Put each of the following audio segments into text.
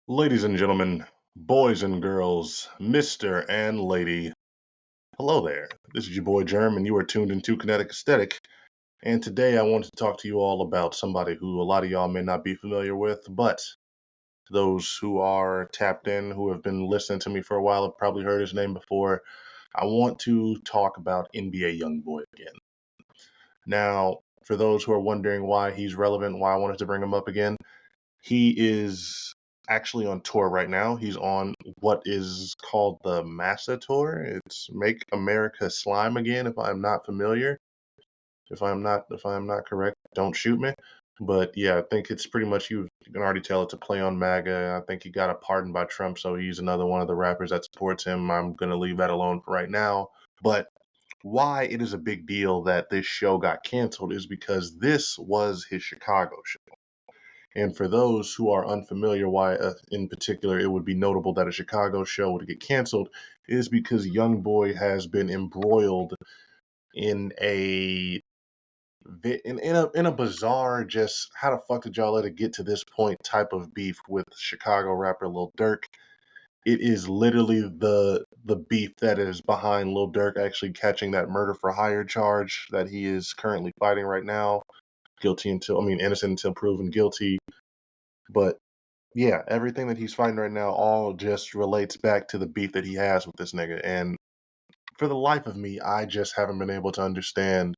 Ladies and gentlemen, boys and girls, Mr. and Lady, hello there. This is your boy Germ, and you are tuned into Kinetic Aesthetic. And today I want to talk to you all about somebody who a lot of y'all may not be familiar with, but those who are tapped in, who have been listening to me for a while, have probably heard his name before. I want to talk about NBA Youngboy again. Now, for those who are wondering why he's relevant, why I wanted to bring him up again, he is actually on tour right now. He's on what is called the Massa Tour. It's Make America Slime Again, if I'm not familiar. If I'm not correct, don't shoot me. But yeah, I think it's pretty much you can already tell it's a play on MAGA. I think he got a pardon by Trump, so he's another one of the rappers that supports him. I'm gonna leave that alone for right now. But why it is a big deal that this show got canceled is because this was his Chicago show. And for those who are unfamiliar, why in particular it would be notable that a Chicago show would get canceled is because Youngboy has been embroiled in a bizarre, just how the fuck did y'all let it get to this point type of beef with Chicago rapper Lil Durk. It is literally the beef that is behind Lil Durk actually catching that murder for hire charge that he is currently fighting right now. Innocent until proven guilty. But yeah, everything that he's fighting right now all just relates back to the beef that he has with this nigga. And for the life of me, I just haven't been able to understand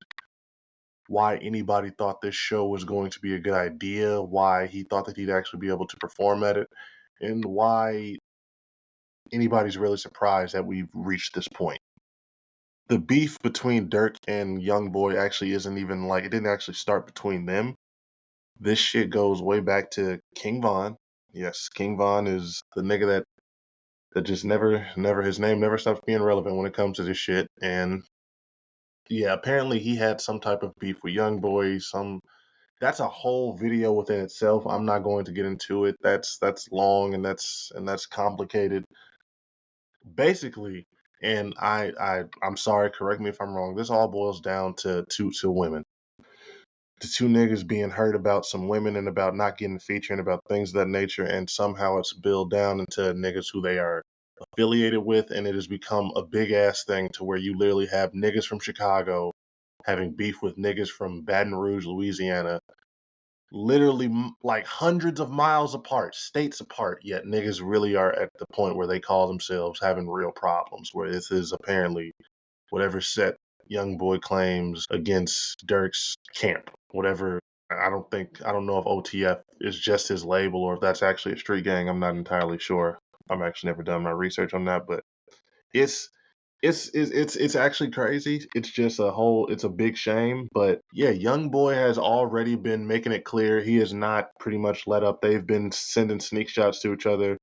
why anybody thought this show was going to be a good idea, why he thought that he'd actually be able to perform at it, and why anybody's really surprised that we've reached this point. The beef between Dirk and Youngboy actually isn't even like it didn't actually start between them. This shit goes way back to King Von. Yes, King Von is the nigga that just never his name never stops being relevant when it comes to this shit. And yeah, apparently he had some type of beef with Youngboy. That's a whole video within itself. I'm not going to get into it. That's long and that's complicated. Basically, and I'm sorry, correct me if I'm wrong. This all boils down to two women. The two niggas being hurt about some women and about not getting featured and about things of that nature, and somehow it's built down into niggas who they are affiliated with, and it has become a big ass thing to where you literally have niggas from Chicago having beef with niggas from Baton Rouge, Louisiana, literally like hundreds of miles apart, states apart, yet niggas really are at the point where they call themselves having real problems, where this is apparently whatever set Youngboy claims against Dirk's camp. Whatever. I don't know if OTF is just his label or if that's actually a street gang. I'm not entirely sure. I've actually never done my research on that, but it's it's actually crazy. It's just it's a big shame. But yeah, Youngboy has already been making it clear he is not pretty much let up. They've been sending sneak shots to each other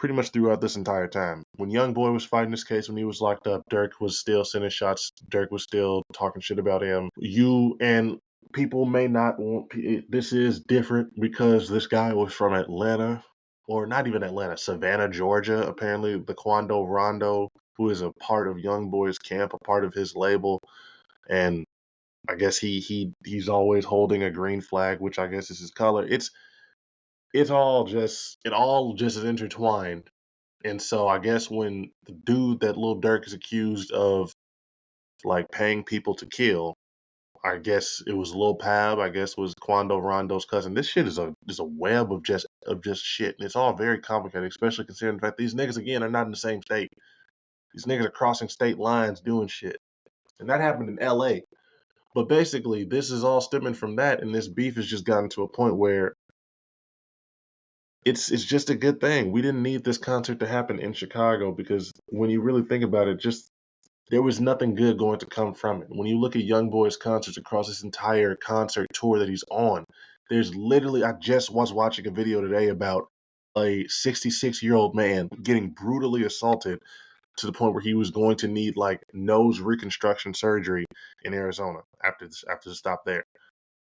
pretty much throughout this entire time. When Youngboy was fighting this case, when he was locked up, Dirk was still sending shots. Dirk was still talking shit about him. You and people may not want. This is different because this guy was from Atlanta, or not even Atlanta, Savannah, Georgia. Apparently, the Quando Rondo, who is a part of Youngboy's camp, a part of his label, and I guess he's always holding a green flag, which I guess is his color. It all just is intertwined. And so I guess when the dude that Lil Durk is accused of like paying people to kill, I guess it was Lil Pab, I guess was Quando Rondo's cousin. This shit is a web of just shit. And it's all very complicated, especially considering the fact these niggas again are not in the same state. These niggas are crossing state lines doing shit. And that happened in LA. But basically this is all stemming from that, and this beef has just gotten to a point where it's just a good thing. We didn't need this concert to happen in Chicago because when you really think about it, just there was nothing good going to come from it. When you look at Youngboy's concerts across this entire concert tour that he's on, there's literally, I just was watching a video today about a 66-year-old man getting brutally assaulted to the point where he was going to need like nose reconstruction surgery in Arizona after the stop there.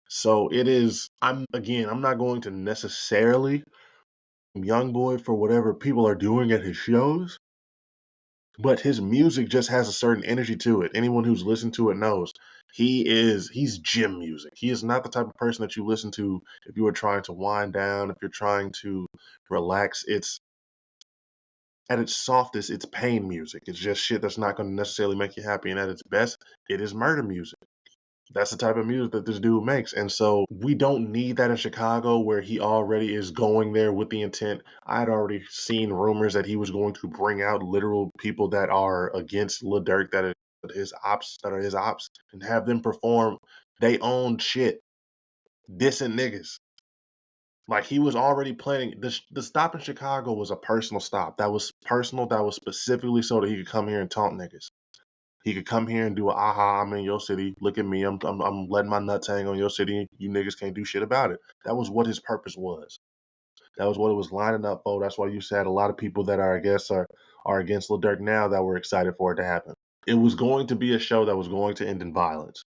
So it is, I'm not going to necessarily Youngboy for whatever people are doing at his shows, but his music just has a certain energy to it. Anyone who's listened to it knows he's gym music. He is not the type of person that you listen to if you are trying to wind down, if you're trying to relax. It's at its softest, it's pain music. It's just shit that's not going to necessarily make you happy. And at its best, it is murder music. That's the type of music that this dude makes. And so we don't need that in Chicago where he already is going there with the intent. I had already seen rumors that he was going to bring out literal people that are against Lil Durk, that are his ops, and have them perform they own shit, dissing niggas. Like he was already planning. The stop in Chicago was a personal stop. That was personal. That was specifically so that he could come here and taunt niggas. He could come here and do a aha, I'm in your city. Look at me. I'm letting my nuts hang on your city. You niggas can't do shit about it. That was what his purpose was. That was what it was lining up for. That's why you said a lot of people that are, I guess, are against Lil Durk now that were excited for it to happen. It was going to be a show that was going to end in violence.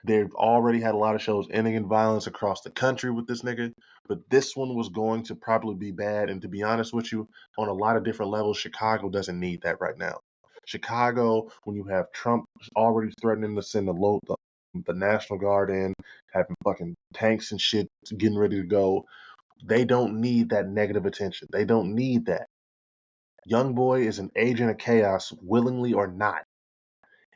They've already had a lot of shows ending in violence across the country with this nigga, but this one was going to probably be bad. And to be honest with you, on a lot of different levels, Chicago doesn't need that right now. Chicago, when you have Trump already threatening to send the National Guard in, having fucking tanks and shit getting ready to go, they don't need that negative attention. They don't need that. Youngboy is an agent of chaos, willingly or not.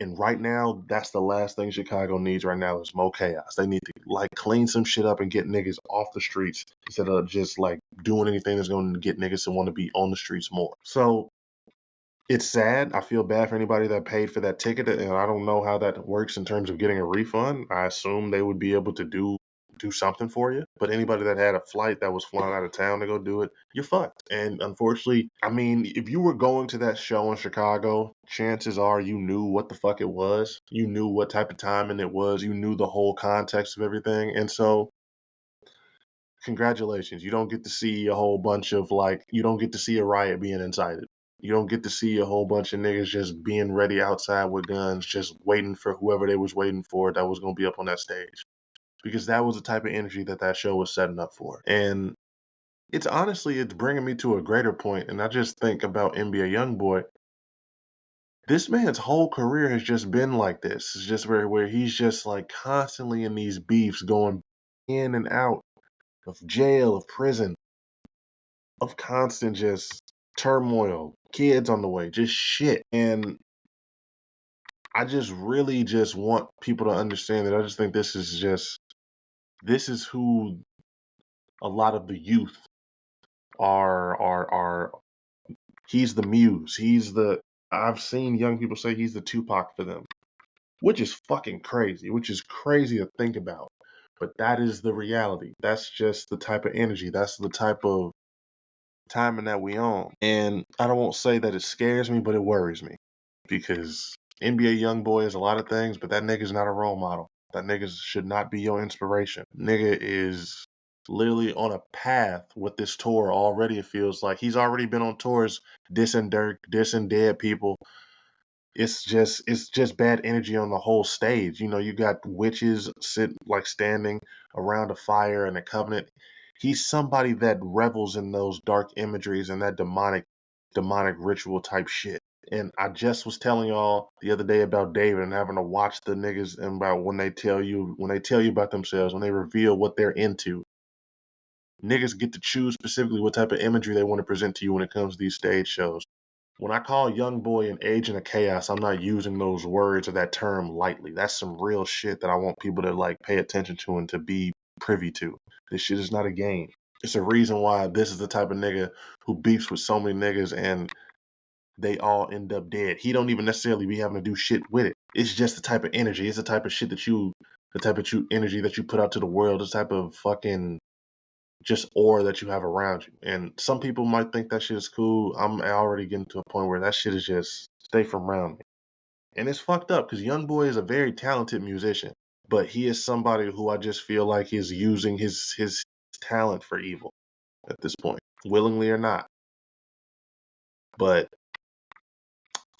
And right now, that's the last thing Chicago needs right now is more chaos. They need to like clean some shit up and get niggas off the streets instead of just like doing anything that's going to get niggas to want to be on the streets more. So it's sad. I feel bad for anybody that paid for that ticket, and I don't know how that works in terms of getting a refund. I assume they would be able to do something for you. But anybody that had a flight that was flying out of town to go do it, you're fucked. And unfortunately, I mean, if you were going to that show in Chicago, chances are you knew what the fuck it was. You knew what type of timing it was. You knew the whole context of everything. And so congratulations. You don't get to see a whole bunch of like, you don't get to see a riot being incited. You don't get to see a whole bunch of niggas just being ready outside with guns, just waiting for whoever they was waiting for that was going to be up on that stage. Because that was the type of energy that show was setting up for. And it's honestly, it's bringing me to a greater point. And I just think about NBA Youngboy. This man's whole career has just been like this. It's just where he's just like constantly in these beefs, going in and out of jail, of prison, of constant just turmoil, kids on the way, just shit. And I just really just want people to understand that I just think this is who a lot of the youth are he's the muse. I've seen young people say he's the Tupac for them, which is fucking crazy, which is crazy to think about. But that is the reality. That's just the type of energy. That's the type of timing that we on. And I don't want to say that it scares me, but it worries me because NBA Youngboy is a lot of things, but that nigga's not a role model. That nigga should not be your inspiration. Nigga is literally on a path with this tour already. It feels like he's already been on tours dissing Dirk, dissing dead people. It's just bad energy on the whole stage. You know, you got witches standing around a fire and a covenant. He's somebody that revels in those dark imageries and that demonic ritual type shit. And I just was telling y'all the other day about David and having to watch the niggas and about when they tell you about themselves, when they reveal what they're into. Niggas get to choose specifically what type of imagery they want to present to you when it comes to these stage shows. When I call Youngboy an agent of chaos, I'm not using those words or that term lightly. That's some real shit that I want people to like pay attention to and to be privy to. This shit is not a game. It's a reason why this is the type of nigga who beefs with so many niggas and they all end up dead. He don't even necessarily be having to do shit with it. It's just the type of energy. It's the type of shit the type of energy that you put out to the world. The type of fucking just aura that you have around you. And some people might think that shit is cool. I'm already getting to a point where that shit is just stay from around me. And it's fucked up because Youngboy is a very talented musician, but he is somebody who I just feel like is using his talent for evil at this point, willingly or not. But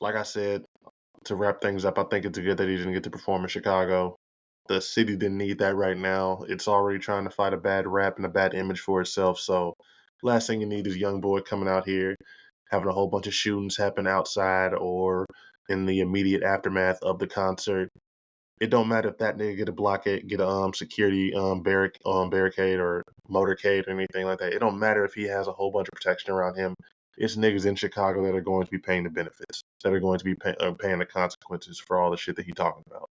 like I said, to wrap things up, I think it's good that he didn't get to perform in Chicago. The city didn't need that right now. It's already trying to fight a bad rap and a bad image for itself. So last thing you need is Youngboy coming out here having a whole bunch of shootings happen outside or in the immediate aftermath of the concert. It don't matter if that nigga get a blockade, get a security barricade or motorcade or anything like that. It don't matter if he has a whole bunch of protection around him. It's niggas in Chicago that are going to be paying the benefits, that are going to be paying the consequences for all the shit that he talking about.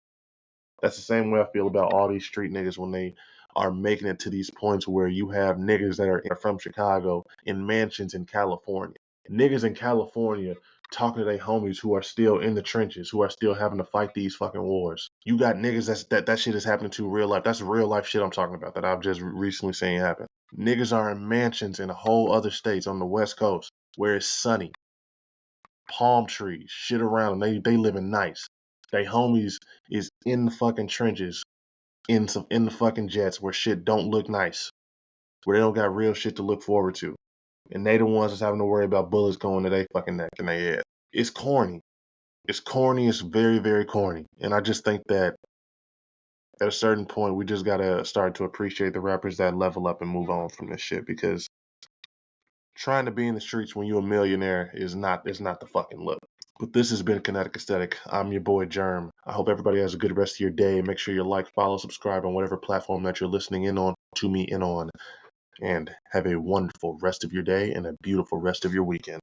That's the same way I feel about all these street niggas when they are making it to these points where you have niggas that are from Chicago in mansions in California. Niggas in California talking to their homies who are still in the trenches, who are still having to fight these fucking wars. You got niggas that shit is happening to real life. That's real life shit I'm talking about that I've just recently seen happen. Niggas are in mansions in whole other states on the West Coast where it's sunny, palm trees, shit around them. They living nice. They homies is in the fucking trenches, in the fucking jets where shit don't look nice, where they don't got real shit to look forward to, and they the ones that's having to worry about bullets going to their fucking neck and their head. It's corny. It's corny. It's very, very corny. And I just think that at a certain point, we just gotta start to appreciate the rappers that level up and move on from this shit, because trying to be in the streets when you're a millionaire is not the fucking look. But this has been Kinetic Aesthetic. I'm your boy Germ. I hope everybody has a good rest of your day. Make sure you like, follow, subscribe on whatever platform that you're listening in on to me in on. And have a wonderful rest of your day and a beautiful rest of your weekend.